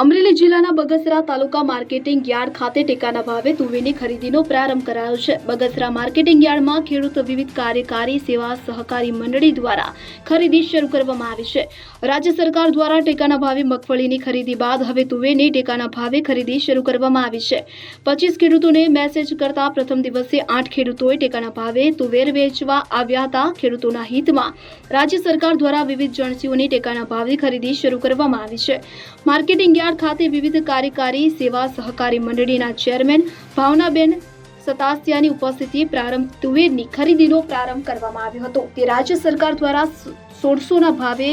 અમરેલી જિલ્લાના બગસરા તાલુકા marketing yard ખાતે ટેકાના ભાવે તુવેરની ખરીદીનો પ્રારંભ કરાયો છે। બગસરા માર્કેટિંગ યાર્ડમાં ખેડૂત વિવિધ કાર્યકારી સેવા સહકારી મંડળી દ્વારા ખરીદી શરૂ કરવામાં આવી છે। રાજ્ય સરકાર દ્વારા ટેકાના ભાવે મગફળીની ખરીદી બાદ હવે તુવેરની ટેકાના ભાવે ખરીદી શરૂ કરવામાં આવી છે। 25 ખેડૂતોને મેસેજ કરતા પ્રથમ દિવસે 8 ખેડૂતોએ ટેકાના ભાવે તુવેર વેચવા આવ્યા હતા। ખેડૂતોના હિતમાં રાજ્ય સરકાર દ્વારા વિવિધ એજન્સીઓની ટેકાના ભાવે ખરીદી શરૂ કરવામાં આવી છે। માર્કેટિંગ યાર્ડ ખાતે વિવિધ કાર્યકારી સેવા સહકારી મંડળીના ચેરમેન ભાવનાબેન સતાસિયાની ઉપસ્થિતિએ પ્રારંભ તુવેરની ખરીદીનો પ્રારંભ કરવામાં આવ્યો હતો। તે રાજ્ય સરકાર દ્વારા 1600ના ભાવે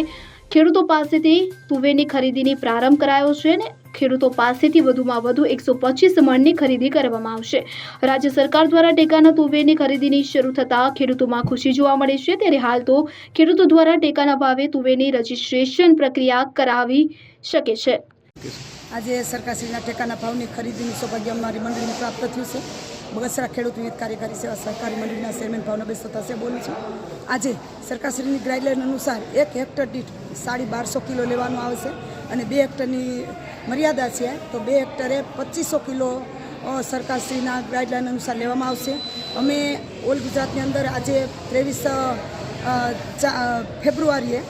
ખેડૂતો પાસેથી તુવેરની ખરીદીની પ્રારંભ કરાયો છે અને ખેડૂતો પાસેથી વધુમાં વધુ 125 મણની ખરીદી કરવામાં આવશે। રાજ્ય સરકાર દ્વારા ટેકાના તુવેરની ખરીદીની શરૂ થતાં ખેડૂતોમાં ખુશી જોવા મળે છે। ત્યારે હાલ તો ખેડૂતો દ્વારા ટેકાના ભાવે તુવેરની રજીસ્ટ્રેશન પ્રક્રિયા કરાવી શકે છે। આજે સરકારશ્રીના ટેકાના ભાવની ખરીદીનું સૌભાગ્ય અમારી મંડળીને પ્રાપ્ત થયું છે। બગસરા ખેડૂત વિવિધ કાર્યકારી સેવા સહકારી મંડળીના ચેરમેન ભાવનાબેન સતાસિયા બોલું છું। આજે સરકારશ્રીની ગાઈડલાઈન અનુસાર 1 હેક્ટર દીઠ 1250 કિલો લેવાનું આવશે અને 2 હેક્ટરની મર્યાદા છે, તો 2 હેક્ટરે 2500 કિલો સરકારશ્રીના ગાઈડલાઈન અનુસાર લેવામાં આવશે। અમે ઓલ ગુજરાતની અંદર આજે 23 ફેબ્રુઆરીએ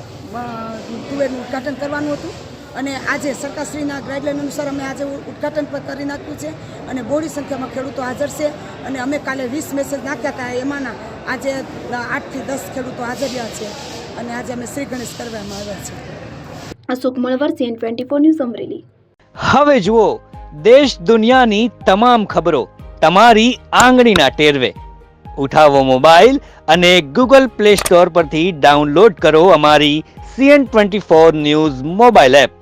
તુવેરનું ઉદ્ઘાટન કરવાનું હતું અને આજે સરકારશ્રીના ગાઈડલાઈન અનુસાર અમે આજે ઉદ્ઘાટન પણ કરી નાખ્યું છે અને બહોળી સંખ્યામાં ખેડૂતો હાજર છે અને અમે કાલે 20 મેસેજ નાખ્યા હતા, એમાંના આજે 8 થી 10 ખેડૂતો હાજર રહ્યા છે અને આજે અમે શ્રી ગણેશ કરવામાં આવ્યા છે। Ashok Manvar, CN24 news, Amreli. હવે જુઓ દેશ દુનિયાની તમામ ખબરો તમારી આંગળીના ટેરવે। ઉઠાવો મોબાઈલ અને Google Play Store પરથી ડાઉનલોડ કરો અમારી CN24 ન્યૂઝ મોબાઈલ એપ।